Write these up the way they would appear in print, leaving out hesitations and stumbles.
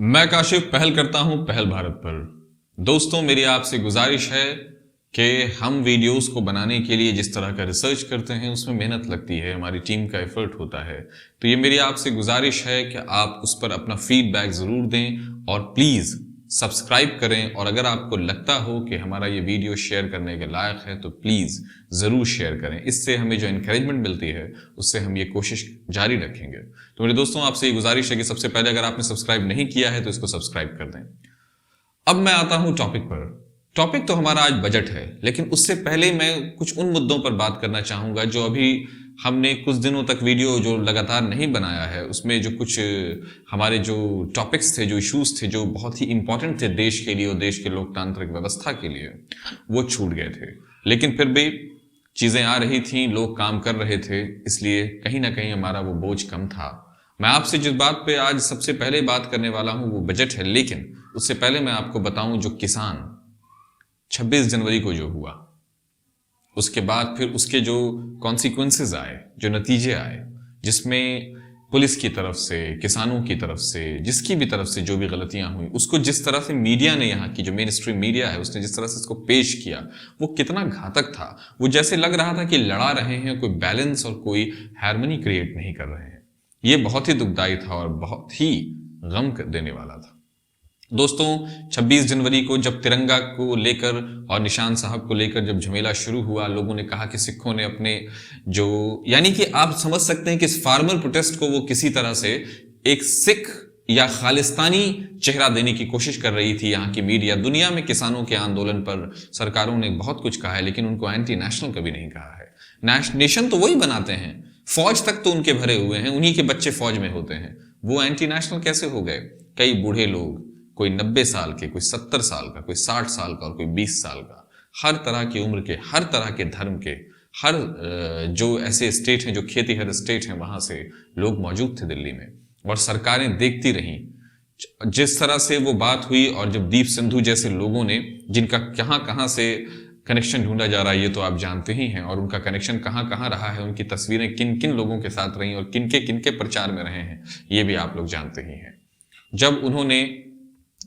मैं काशिफ पहल करता हूं पहल भारत पर। दोस्तों, मेरी आपसे गुजारिश है कि हम वीडियोस को बनाने के लिए जिस तरह का रिसर्च करते हैं उसमें मेहनत लगती है, हमारी टीम का एफर्ट होता है। तो ये मेरी आपसे गुजारिश है कि आप उस पर अपना फीडबैक ज़रूर दें और प्लीज़ सब्सक्राइब करें। और अगर आपको लगता हो कि हमारा ये वीडियो शेयर करने के लायक है तो प्लीज़ ज़रूर शेयर करें। इससे हमें जो इंकरेजमेंट मिलती है उससे हम ये कोशिश जारी रखेंगे। तो मेरे दोस्तों, आपसे ये गुजारिश है कि सबसे पहले अगर आपने सब्सक्राइब नहीं किया है तो इसको सब्सक्राइब कर दें। अब मैं आता हूं टॉपिक पर। टॉपिक तो हमारा आज बजट है, लेकिन उससे पहले मैं कुछ उन मुद्दों पर बात करना चाहूंगा जो अभी हमने कुछ दिनों तक वीडियो जो लगातार नहीं बनाया है, उसमें जो कुछ हमारे जो टॉपिक्स थे, जो इश्यूज थे, जो बहुत ही इंपॉर्टेंट थे देश के लिए और देश के लोकतांत्रिक व्यवस्था के लिए, वो छूट गए थे। लेकिन फिर भी चीजें आ रही थी, लोग काम कर रहे थे, इसलिए कहीं ना कहीं हमारा वो बोझ कम था। मैं आपसे जिस बात पे आज सबसे पहले बात करने वाला हूं वो बजट है, लेकिन उससे पहले मैं आपको बताऊं जो किसान 26 जनवरी को जो हुआ, उसके बाद फिर उसके जो कॉन्सिक्वेंसेज आए, जो नतीजे आए, जिसमें पुलिस की तरफ से, किसानों की तरफ से, जिसकी भी तरफ से जो भी गलतियां हुई, उसको जिस तरह से मीडिया ने, यहाँ की जो मेन स्ट्रीम मीडिया है, उसने जिस तरह से इसको पेश किया, वो कितना घातक था। वो जैसे लग रहा था कि लड़ा रहे हैं, कोई बैलेंस और कोई हार्मनी क्रिएट नहीं कर रहे हैं। ये बहुत ही दुखदाई था और बहुत ही गम देने वाला था। दोस्तों, 26 जनवरी को जब तिरंगा को लेकर और निशान साहब को लेकर जब झमेला शुरू हुआ, लोगों ने कहा कि सिखों ने अपने जो, यानी कि आप समझ सकते हैं कि इस फार्मर प्रोटेस्ट को वो किसी तरह से एक सिख या खालिस्तानी चेहरा देने की कोशिश कर रही थी। यहाँ की मीडिया, दुनिया में किसानों के आंदोलन पर सरकारों ने बहुत कुछ कहा है, लेकिन उनको एंटी नेशनल कभी नहीं कहा है। नेशन तो वही बनाते हैं, फौज तक तो उनके भरे हुए हैं, उन्हीं के बच्चे फौज में होते हैं। वो एंटी नेशनल कैसे हो गए? कई बूढ़े लोग, कोई 90 साल के, कोई 70 साल का, कोई 60 साल का और कोई 20 साल का, हर तरह की उम्र के, हर तरह के धर्म के, हर जो ऐसे स्टेट हैं, जो खेती हर स्टेट हैं, वहां से लोग मौजूद थे दिल्ली में। और सरकारें देखती रहीं जिस तरह से वो बात हुई। और जब दीप सिंधु जैसे लोगों ने, जिनका कहां कहां से कनेक्शन ढूंढा जा रहा है ये तो आप जानते ही हैं, और उनका कनेक्शन कहां कहां रहा है, उनकी तस्वीरें किन किन लोगों के साथ रही और किन के प्रचार में रहे हैं, ये भी आप लोग जानते ही हैं। जब उन्होंने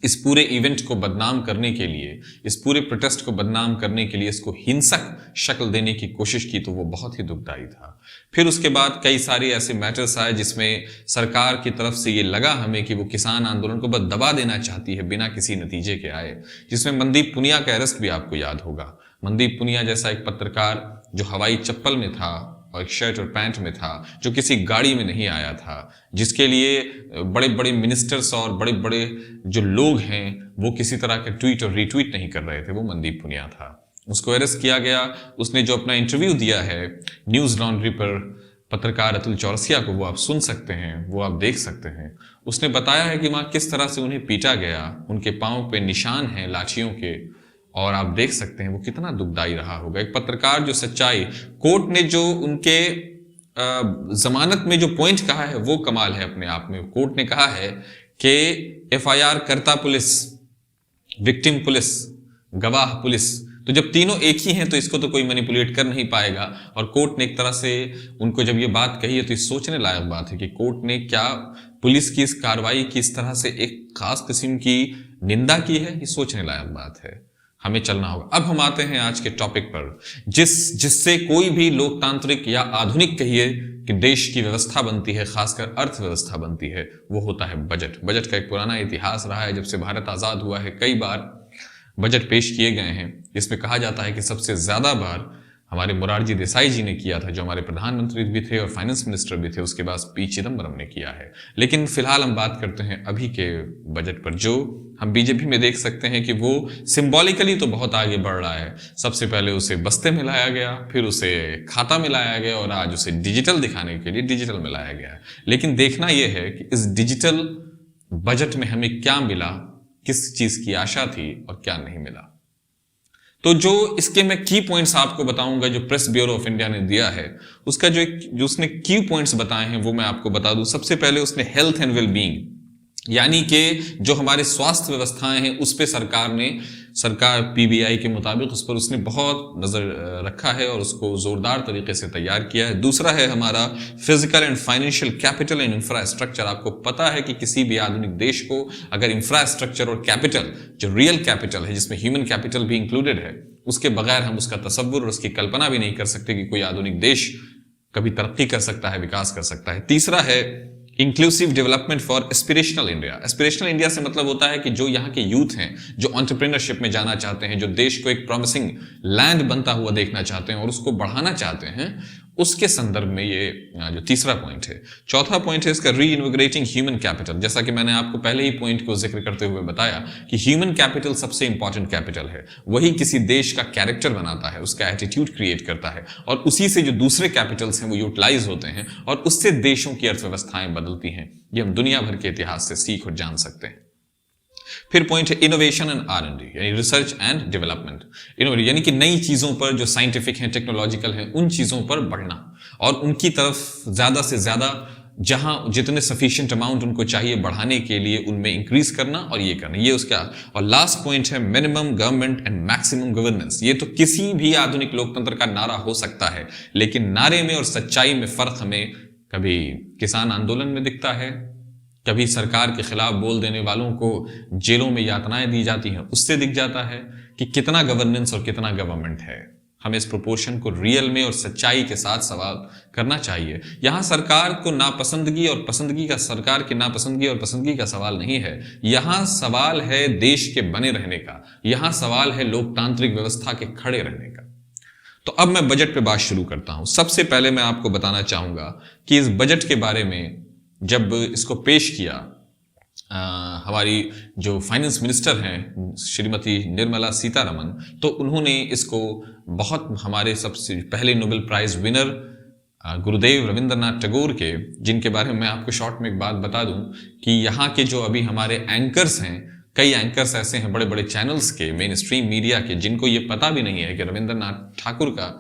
इस पूरे इवेंट को बदनाम करने के लिए, इस पूरे प्रोटेस्ट को बदनाम करने के लिए इसको हिंसक शक्ल देने की कोशिश की, तो वो बहुत ही दुखदाई था। फिर उसके बाद कई सारे ऐसे मैटर्स आए जिसमें सरकार की तरफ से ये लगा हमें कि वो किसान आंदोलन को बस दबा देना चाहती है बिना किसी नतीजे के आए, जिसमें मनदीप पुनिया का अरेस्ट भी आपको याद होगा। मनदीप पुनिया जैसा एक पत्रकार जो हवाई चप्पल में था और एक शर्ट और पैंट में था, जो किसी गाड़ी में नहीं आया था, जिसके लिए बड़े बड़े मिनिस्टर्स और बड़े बड़े जो लोग हैं वो किसी तरह के ट्वीट और रीट्वीट नहीं कर रहे थे, वो मनदीप पुनिया था। उसको अरेस्ट किया गया। उसने जो अपना इंटरव्यू दिया है न्यूज लॉन्ड्री पर पत्रकार अतुल चौरसिया को, वो आप सुन सकते हैं, वो आप देख सकते हैं। उसने बताया है कि वहां किस तरह से उन्हें पीटा गया, उनके पांव पे निशान हैं लाठियों के, और आप देख सकते हैं वो कितना दुखदाई रहा होगा। एक पत्रकार जो सच्चाई, कोर्ट ने जो उनके जमानत में जो पॉइंट कहा है वो कमाल है अपने आप में। कोर्ट ने कहा है कि एफआईआर करता पुलिस, विक्टिम पुलिस, गवाह पुलिस, तो जब तीनों एक ही हैं तो इसको तो कोई मैनिपुलेट कर नहीं पाएगा। और कोर्ट ने एक तरह से उनको जब ये बात कही है तो ये सोचने लायक बात है कि कोर्ट ने क्या पुलिस की इस कार्रवाई की इस तरह से एक खास किस्म की निंदा की है, ये सोचने लायक बात है। हमें चलना होगा। अब हम आते हैं आज के टॉपिक पर, जिससे कोई भी लोकतांत्रिक या आधुनिक कहिए कि देश की व्यवस्था बनती है, खासकर अर्थव्यवस्था बनती है, वो होता है बजट। बजट का एक पुराना इतिहास रहा है। जब से भारत आजाद हुआ है कई बार बजट पेश किए गए हैं, जिसमें कहा जाता है कि सबसे ज्यादा बार हमारे मोरारजी देसाई जी ने किया था, जो हमारे प्रधानमंत्री भी थे और फाइनेंस मिनिस्टर भी थे। उसके बाद पी चिदम्बरम ने किया है। लेकिन फिलहाल हम बात करते हैं अभी के बजट पर, जो हम बीजेपी में देख सकते हैं कि वो सिंबॉलिकली तो बहुत आगे बढ़ रहा है। सबसे पहले उसे बस्ते में लाया गया, फिर उसे खाता में लाया गया और आज उसे डिजिटल दिखाने के लिए डिजिटल में लाया गया। लेकिन देखना यह है कि इस डिजिटल बजट में हमें क्या मिला, किस चीज की आशा थी और क्या नहीं मिला। तो जो इसके मैं की पॉइंट्स आपको बताऊंगा, जो प्रेस ब्यूरो ऑफ इंडिया ने दिया है, उसका जो उसने की पॉइंट्स बताए हैं वो मैं आपको बता दूं। सबसे पहले उसने हेल्थ एंड वेलबींग, यानी कि जो हमारे स्वास्थ्य व्यवस्थाएं हैं उस पे सरकार पीबीआई के मुताबिक उस पर उसने बहुत नजर रखा है और उसको जोरदार तरीके से तैयार किया है। दूसरा है हमारा physical and financial capital and infrastructure. आपको पता है कि किसी भी आधुनिक देश को अगर इंफ्रास्ट्रक्चर और कैपिटल, जो रियल कैपिटल है जिसमें ह्यूमन कैपिटल भी इंक्लूडेड है, उसके बगैर हम उसका तसव्वुर और उसकी कल्पना भी नहीं कर सकते कि कोई आधुनिक देश कभी तरक्की कर सकता है, विकास कर सकता है। तीसरा है inclusive development for aspirational India. Aspirational India से मतलब होता है कि जो यहाँ के यूथ हैं, जो एंटरप्रेन्योरशिप में जाना चाहते हैं, जो देश को एक प्रॉमिसिंग लैंड बनता हुआ देखना चाहते हैं और उसको बढ़ाना चाहते हैं, उसके संदर्भ में ये जो तीसरा पॉइंट है। चौथा पॉइंट है इसका री इन्विगरेटिंग ह्यूमन कैपिटल। जैसा कि मैंने आपको पहले ही पॉइंट को जिक्र करते हुए बताया कि ह्यूमन कैपिटल सबसे इंपॉर्टेंट कैपिटल है। वही किसी देश का कैरेक्टर बनाता है, उसका एटीट्यूड क्रिएट करता है और उसी से जो दूसरे कैपिटल्स हैं वो यूटिलाइज होते हैं और उससे देशों की अर्थव्यवस्थाएं बदलती हैं। ये हम दुनिया भर के इतिहास से सीख और जान सकते हैं। फिर पॉइंट है इनोवेशन एंड R&D, यानी रिसर्च एंड डेवलपमेंट। इनोवेशन यानी कि नई चीजों पर जो साइंटिफिक हैं, टेक्नोलॉजिकल हैं, उन चीजों पर बढ़ना और उनकी तरफ ज्यादा से ज्यादा जहां जितने सफिशिएंट अमाउंट उनको चाहिए बढ़ाने के लिए उनमें इंक्रीज करना और ये करना, ये उसका। और लास्ट पॉइंट है minimum government and maximum governance. ये तो किसी भी आधुनिक लोकतंत्र का नारा हो सकता है, लेकिन नारे में और सच्चाई में फर्क हमें कभी किसान आंदोलन में दिखता है, कभी सरकार के खिलाफ बोल देने वालों को जेलों में यातनाएं दी जाती हैं, उससे दिख जाता है कि कितना गवर्नेंस और कितना गवर्नमेंट है। हमें इस प्रोपोर्शन को रियल में और सच्चाई के साथ सवाल करना चाहिए। यहां सरकार को नापसंदगी और पसंदगी का, सरकार की नापसंदगी और पसंदगी का सवाल नहीं है। यहां सवाल है देश के बने रहने का, यहां सवाल है लोकतांत्रिक व्यवस्था के खड़े रहने का। तो अब मैं बजट पे बात शुरू करता हूं। सबसे पहले मैं आपको बताना चाहूंगा कि इस बजट के बारे में जब इसको पेश किया हमारी जो फाइनेंस मिनिस्टर हैं श्रीमती निर्मला सीतारमन, तो उन्होंने इसको बहुत हमारे सबसे पहले Nobel prize winner Gurudev Rabindranath Tagore के, जिनके बारे में मैं आपको शॉर्ट में एक बात बता दूं कि यहाँ के जो अभी हमारे एंकर्स हैं, कई एंकर्स ऐसे हैं बड़े बड़े चैनल्स के, मेन स्ट्रीम मीडिया के, जिनको ये पता भी नहीं है कि रविंद्रनाथ ठाकुर का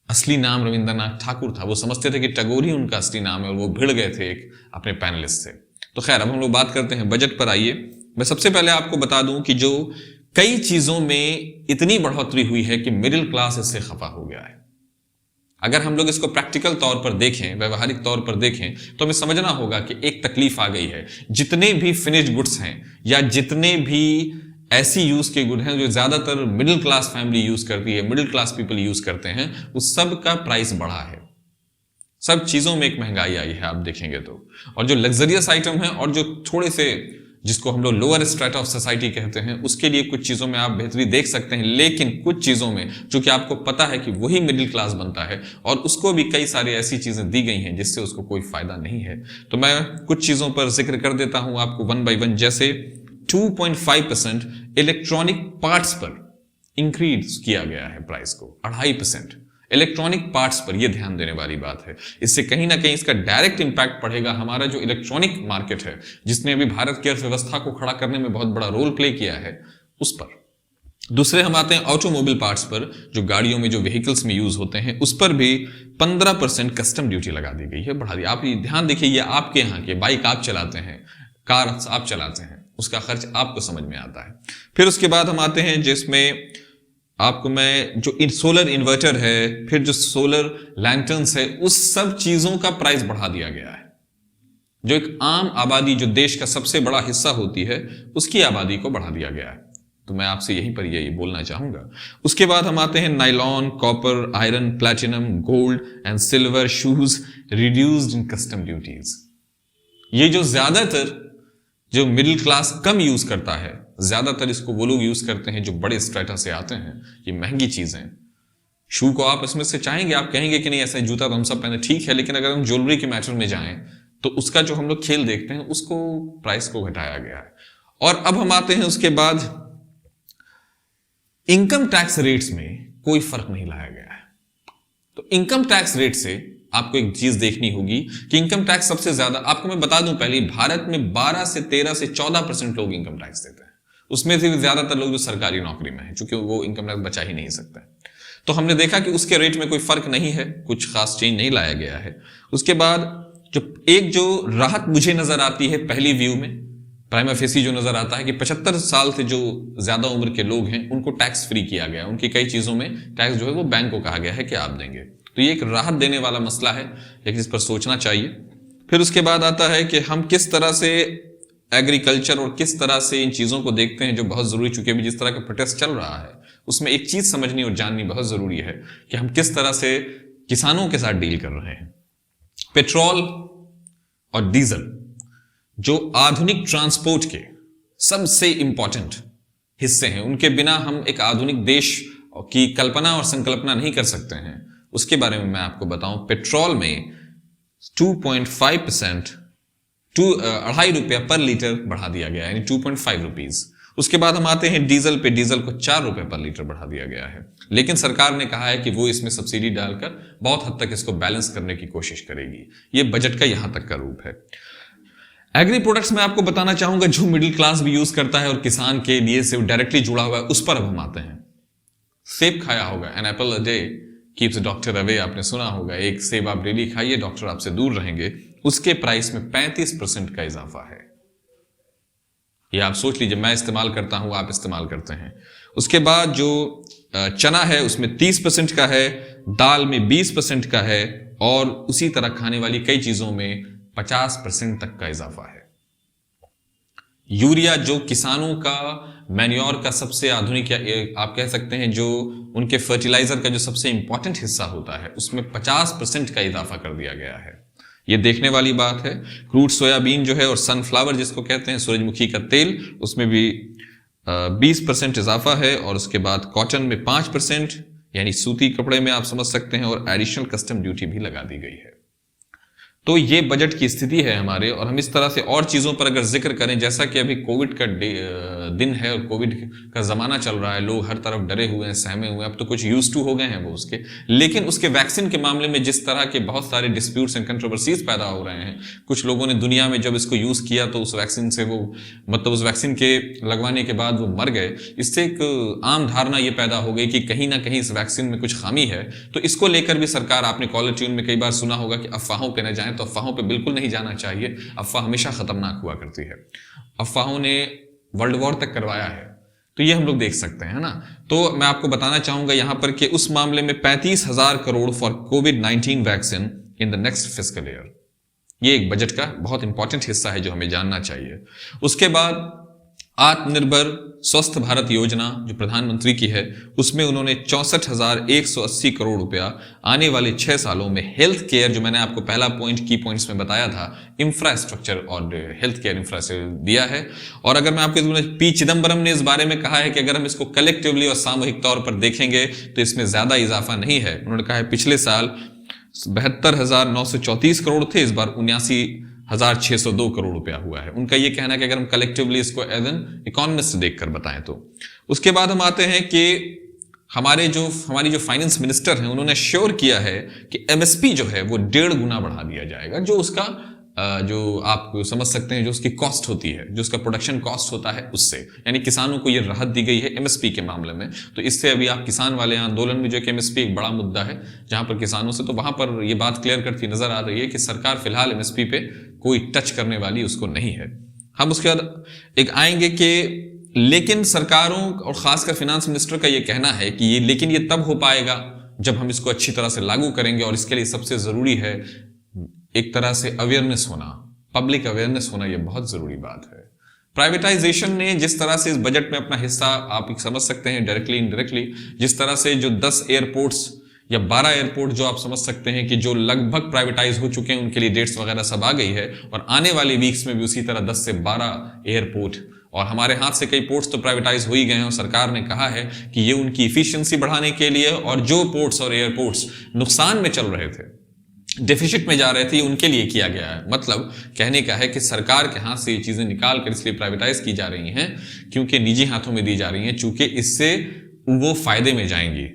असली नाम रविंद्रनाथ ठाकुर था। वो समझते थे कि टैगोर ही उनका असली नाम है और वो भिड़ गए थे एक अपने पैनलिस्ट से। तो खैर, अब हम लोग बात करते हैं बजट पर। आइए मैं सबसे पहले आपको बता दूं कि जो कई चीजों में इतनी बढ़ोतरी हुई है कि मिडिल क्लास इससे खफा हो गया है। अगर हम लोग इसको प्रैक्टिकल तौर पर देखें, व्यवहारिक तौर पर देखें, तो हमें समझना होगा कि एक तकलीफ आ गई है। जितने भी फिनिश्ड गुड्स हैं या जितने भी ऐसी यूज के गुड हैं जो ज्यादातर मिडिल क्लास फैमिली यूज करती है, मिडिल क्लास पीपल यूज करते हैं, उस सब का प्राइस बढ़ा है। सब चीजों में एक महंगाई आई है आप देखेंगे तो। और जो लग्जरियस आइटम है और जो थोड़े से, जिसको हम लोग लोअर स्ट्रेटा ऑफ सोसाइटी कहते हैं, उसके लिए कुछ चीजों में आप बेहतरी देख सकते हैं, लेकिन कुछ चीजों में चूंकि आपको पता है कि वही मिडिल क्लास बनता है और उसको भी कई सारी ऐसी चीजें दी गई हैं जिससे उसको कोई फायदा नहीं है। तो मैं कुछ चीजों पर जिक्र कर देता हूं आपको वन बाई वन। जैसे 2.5% इलेक्ट्रॉनिक पार्ट्स पर इंक्रीज किया गया है प्राइस को, 2.5% इलेक्ट्रॉनिक पार्ट्स पर। यह ध्यान देने वाली बात है। इससे कहीं ना कहीं इसका डायरेक्ट इंपैक्ट पड़ेगा हमारा जो इलेक्ट्रॉनिक मार्केट है, जिसने अभी भारत की अर्थव्यवस्था को खड़ा करने में बहुत बड़ा रोल प्ले किया है, उस पर। दूसरे हम आते हैं ऑटोमोबाइल पार्ट्स पर, जो गाड़ियों में जो व्हीकल्स में यूज होते हैं, उस पर भी 15% कस्टम ड्यूटी लगा दी गई है, बढ़ा दी। आप ध्यान देखिए, ये आपके यहाँ के बाइक आप चलाते हैं, कार आप चलाते हैं, उसका खर्च आपको समझ में आता है। फिर उसके बाद हम आते हैं जिसमें आपको मैं जो सोलर इन्वर्टर है, फिर जो सोलर लैंटर्न्स है, उस सब चीजों का प्राइस बढ़ा दिया गया है। जो एक आम आबादी, जो देश का सबसे बड़ा हिस्सा होती है, उसकी आबादी को बढ़ा दिया गया है। तो मैं आपसे यहीं पर यही बोलना चाहूंगा। उसके बाद हम आते हैं nylon, copper, iron, platinum, gold and silver shoes reduced in custom duties. ये जो ज्यादातर जो मिडिल क्लास कम यूज करता है, ज्यादातर इसको वो लोग यूज करते हैं जो बड़े स्ट्रेटा से आते हैं। ये महंगी चीजें, शू को आप इसमें से चाहेंगे, आप कहेंगे कि नहीं ऐसा जूता तो हम सब पहने, ठीक है, लेकिन अगर हम ज्वेलरी के मैटर में जाएं तो उसका जो हम लोग खेल देखते हैं, उसको प्राइस को घटाया गया है। और अब हम आते हैं उसके बाद इनकम टैक्स रेट्स में कोई फर्क नहीं लाया गया है। तो इनकम टैक्स रेट से आपको एक चीज देखनी होगी कि इनकम टैक्स सबसे ज्यादा, आपको मैं बता दूं पहले, भारत में 12 से 13 से 14% लोग इनकम टैक्स देते हैं। उसमें से भी ज्यादातर लोग जो सरकारी नौकरी में है, क्योंकि वो इनकम टैक्स बचा ही नहीं सकता। तो हमने देखा कि उसके रेट में कोई फर्क नहीं है, कुछ खास चेंज नहीं लाया गया है। उसके बाद जो राहत मुझे नजर आती है पहली व्यू में, प्राइमा फेसी जो नजर आता है कि 75 साल से जो ज्यादा उम्र के लोग हैं उनको टैक्स फ्री किया गया है। उनकी कई चीजों में टैक्स जो है वो बैंक को कहा गया है कि आप देंगे। तो ये एक राहत देने वाला मसला है, लेकिन इस पर सोचना चाहिए। फिर उसके बाद आता है कि हम किस तरह से एग्रीकल्चर और किस तरह से इन चीजों को देखते हैं जो बहुत जरूरी, चूंकि अभी जिस तरह का प्रोटेस्ट चल रहा है उसमें एक चीज समझनी और जाननी बहुत जरूरी है कि हम किस तरह से किसानों के साथ डील कर रहे हैं। पेट्रोल और डीजल जो आधुनिक ट्रांसपोर्ट के सबसे इंपॉर्टेंट हिस्से हैं, उनके बिना हम एक आधुनिक देश की कल्पना और संकल्पना नहीं कर सकते हैं। उसके बारे में मैं आपको बताऊं, पेट्रोल में 2.5% 2.5 रुपया पर लीटर बढ़ा दिया गया है, यानी 2.5 रुपीज। उसके बाद हम आते हैं डीजल पे, डीजल को 4 रुपए पर लीटर बढ़ा दिया गया है। लेकिन सरकार ने कहा है कि वो इसमें सब्सिडी डालकर बहुत हद तक इसको बैलेंस करने की कोशिश करेगी। ये बजट का यहां तक का रूप है। एग्री प्रोडक्ट्स में आपको बताना चाहूंगा जो मिडिल क्लास भी यूज करता है और किसान के लिए से डायरेक्टली जुड़ा हुआ है, उस पर अब हम आते हैं। सेब खाया होगा, an apple a day keeps doctor away, आपने सुना होगा। एक सेब आप डेली खाइए, डॉक्टर आपसे दूर रहेंगे। उसके प्राइस में 35% का इजाफा है। ये आप सोच लीजिए, मैं इस्तेमाल करता हूं, आप इस्तेमाल करते हैं। उसके बाद जो चना है उसमें 30% का है, दाल में 20% का है, और उसी तरह खाने वाली कई चीजों में 50% तक का इजाफा है। यूरिया जो किसानों का मैन्योर का सबसे आधुनिक, या आप कह सकते हैं जो उनके फर्टिलाइजर का जो सबसे इंपॉर्टेंट हिस्सा होता है, उसमें 50% का इजाफा कर दिया गया है। ये देखने वाली बात है। क्रूड सोयाबीन जो है और सनफ्लावर जिसको कहते हैं, सूरजमुखी का तेल, उसमें भी 20% इजाफा है। और उसके बाद कॉटन में 5%, यानी सूती कपड़े में आप समझ सकते हैं, और एडिशनल कस्टम ड्यूटी भी लगा दी गई है। तो ये बजट की स्थिति है हमारे। और हम इस तरह से और चीजों पर अगर जिक्र करें, जैसा कि अभी कोविड का दिन है और कोविड का जमाना चल रहा है, लोग हर तरफ डरे हुए हैं, सहमे हुए हैं, अब तो कुछ यूज टू हो गए हैं वो उसके। लेकिन उसके वैक्सीन के मामले में जिस तरह के बहुत सारे डिस्प्यूट्स एंड कंट्रोवर्सीज पैदा हो रहे हैं, कुछ लोगों ने दुनिया में जब इसको यूज किया तो उस वैक्सीन से वो, मतलब उस वैक्सीन के लगवाने के बाद वो मर गए। इससे एक आम धारणा ये पैदा हो गई कि कहीं ना कहीं इस वैक्सीन में कुछ खामी है। तो इसको लेकर भी सरकार, आपने कॉलर ट्यून में कई बार सुना होगा कि अफवाहों पर न जाए, तो अफवाहों पे बिल्कुल नहीं जाना चाहिए। अफवाह हमेशा खतरनाक हुआ करती है। अफवाहों ने वर्ल्ड वॉर तक करवाया है, तो ये हम लोग देख सकते हैं ना। तो मैं आपको बताना चाहूंगा यहां पर कि उस मामले में 35,000 crore for covid vaccine in the next fiscal year, ये एक बजट का बहुत इंपॉर्टेंट हिस्सा है जो हमें जानना चाहिए। उसके बाद आत्मनिर्भर स्वस्थ भारत योजना जो प्रधानमंत्री की है, उसमें उन्होंने 64,180 करोड़ रुपया आने वाले 6 सालों में हेल्थ केयर, जो मैंने आपको पहला पॉइंट की पॉइंट्स में बताया था, इंफ्रास्ट्रक्चर और हेल्थ केयर इंफ्रास्ट्रक्चर दिया है। और अगर मैं आपको पी चिदम्बरम ने इस बारे में कहा है कि अगर हम इसको कलेक्टिवली और सामूहिक तौर पर देखेंगे तो इसमें ज्यादा इजाफा नहीं है। उन्होंने कहा है पिछले साल 72,934 करोड़ थे, इस बार 79,602 करोड़ रुपया हुआ है। उनका यह कहना है कि अगर हम कलेक्टिवली इसको एज एन इकोनॉमिस्ट देखकर बताएं तो। उसके बाद हम आते हैं कि हमारी जो फाइनेंस मिनिस्टर हैं, उन्होंने श्योर किया है कि एमएसपी जो है वो 1.5 गुना बढ़ा दिया जाएगा, जो उसका जो आप समझ सकते हैं जो उसकी कॉस्ट होती है, जो उसका प्रोडक्शन कॉस्ट होता है उससे, यानी किसानों को ये राहत दी गई है एमएसपी के मामले में। तो इससे अभी आप किसान वाले आंदोलन में जो कि एमएसपी एक बड़ा मुद्दा है जहां पर किसानों से, तो वहां पर ये बात क्लियर करती नजर आ रही है कि सरकार फिलहाल एमएसपी पे कोई टच करने वाली उसको नहीं है। हम उसके बाद एक आएंगे कि लेकिन सरकारों और खासकर फिनांस मिनिस्टर का ये कहना है कि ये तब हो पाएगा जब हम इसको अच्छी तरह से लागू करेंगे, और इसके लिए सबसे जरूरी है एक तरह से अवेयरनेस होना, पब्लिक अवेयरनेस होना। यह बहुत जरूरी बात है। प्राइवेटाइजेशन ने जिस तरह से इस बजट में अपना हिस्सा, आप समझ सकते हैं डायरेक्टली इनडायरेक्टली, जिस तरह से जो 10 एयरपोर्ट्स या 12 एयरपोर्ट जो आप समझ सकते हैं कि जो लगभग प्राइवेटाइज हो चुके हैं, उनके लिए डेट्स वगैरह सब आ गई है, और आने वाली वीक्स में भी उसी तरह 10 से 12 एयरपोर्ट, और हमारे हाथ से कई पोर्ट्स तो प्राइवेटाइज हो ही गए हैं। और सरकार ने कहा है कि ये उनकी इफिशियंसी बढ़ाने के लिए, और जो पोर्ट्स और एयरपोर्ट्स नुकसान में चल रहे थे, डेफिसिट में जा रहे थे, उनके लिए किया गया है। मतलब कहने का है कि सरकार के हाथ से ये चीजें निकाल कर इसलिए प्राइवेटाइज की जा रही हैं क्योंकि निजी हाथों में दी जा रही हैं, चूंकि इससे वो फायदे में जाएंगी।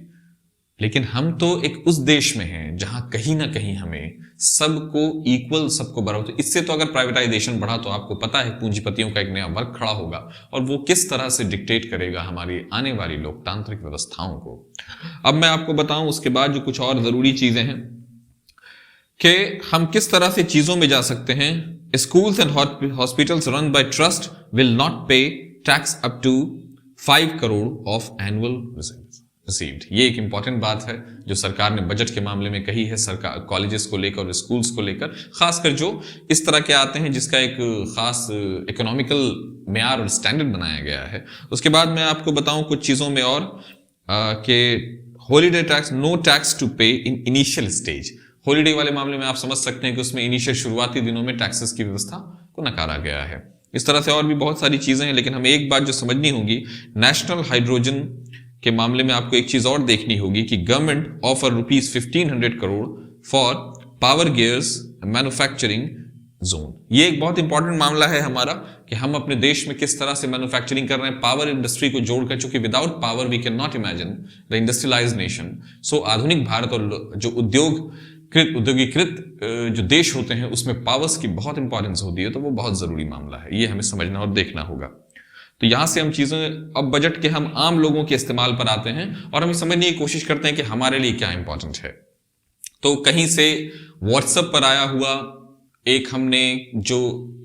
लेकिन हम तो एक उस देश में हैं जहां कहीं ना कहीं हमें सबको इक्वल, सबको बराबर, तो इससे तो अगर प्राइवेटाइजेशन बढ़ा तो आपको पता है पूंजीपतियों का एक नया वर्ग खड़ा होगा, और वो किस तरह से डिक्टेट करेगा हमारी आने वाली लोकतांत्रिक व्यवस्थाओं को। अब मैं आपको बताऊं उसके बाद जो कुछ और जरूरी चीजें हैं कि हम किस तरह से चीजों में जा सकते हैं schools and hospitals run by trust will not pay tax up to 5 crore of annual received। ये एक इंपॉर्टेंट बात है जो सरकार ने बजट के मामले में कही है, सरकार कॉलेजेस को लेकर और स्कूल्स को लेकर, खासकर जो इस तरह के आते हैं जिसका एक खास इकोनॉमिकल मेयार और स्टैंडर्ड बनाया गया है। उसके बाद मैं आपको बताऊं कुछ चीजों में और कि holiday tax, no tax to pay in initial stage. Holiday वाले मामले में आप समझ सकते हैं कि उसमें इनिशियल शुरुआती दिनों में टैक्सेस की व्यवस्था को नकारा गया है। इस तरह से और भी बहुत सारी चीजें हैं, लेकिन हमें एक बात जो समझनी होगी, नेशनल हाइड्रोजन के मामले में आपको एक चीज और देखनी होगी कि government offer ₹1500 crore for power gears manufacturing zone. ये एक बहुत इंपॉर्टेंट मामला है हमारा कि हम अपने देश में किस तरह से मैन्युफैक्चरिंग कर रहे हैं, पावर इंडस्ट्री को जोड़कर, चूंकि without power we can not imagine the industrialised nation. So आधुनिक भारत और जो औद्योगिकृत जो देश होते हैं उसमें पावर्स की बहुत इंपॉर्टेंस होती है, तो वो बहुत जरूरी मामला है, ये हमें समझना और देखना होगा। तो यहां से हम चीजें, अब बजट के हम आम लोगों के इस्तेमाल पर आते हैं और हम समझने की कोशिश करते हैं कि हमारे लिए क्या इंपॉर्टेंट है। तो कहीं से व्हाट्सएप पर आया हुआ एक हमने जो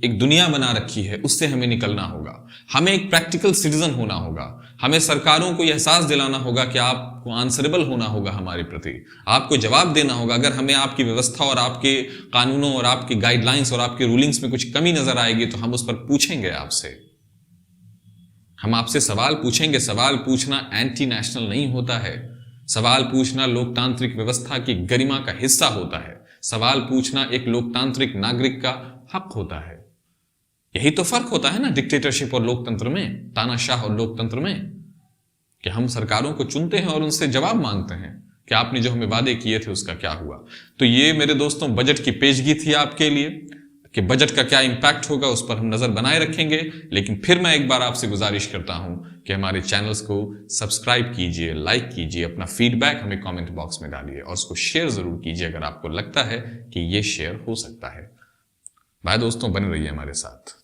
एक दुनिया बना रखी है उससे हमें निकलना होगा। हमें एक प्रैक्टिकल सिटीजन होना होगा। हमें सरकारों को यह एहसास दिलाना होगा कि आपको आंसरेबल होना होगा हमारे प्रति, आपको जवाब देना होगा। अगर हमें आपकी व्यवस्था और आपके कानूनों और आपकी गाइडलाइंस और आपके रूलिंग्स में कुछ कमी नजर आएगी तो हम उस पर पूछेंगे आपसे, हम आपसे सवाल पूछेंगे। सवाल पूछना एंटी नेशनल नहीं होता है। सवाल पूछना लोकतांत्रिक व्यवस्था की गरिमा का हिस्सा होता है। सवाल पूछना एक लोकतांत्रिक नागरिक का हक होता है। यही तो फर्क होता है ना डिक्टेटरशिप और लोकतंत्र में, तानाशाह और लोकतंत्र में, कि हम सरकारों को चुनते हैं और उनसे जवाब मांगते हैं कि आपने जो हमें वादे किए थे उसका क्या हुआ। तो ये मेरे दोस्तों बजट की पेशगी थी आपके लिए कि बजट का क्या इंपैक्ट होगा उस पर हम नजर बनाए रखेंगे। लेकिन फिर मैं एक बार आपसे गुजारिश करता हूं कि हमारे चैनल्स को सब्सक्राइब कीजिए, लाइक कीजिए, अपना फीडबैक हमें कमेंट बॉक्स में डालिए और उसको शेयर जरूर कीजिए अगर आपको लगता है कि ये शेयर हो सकता है। बाय दोस्तों, बने रहिए हमारे साथ।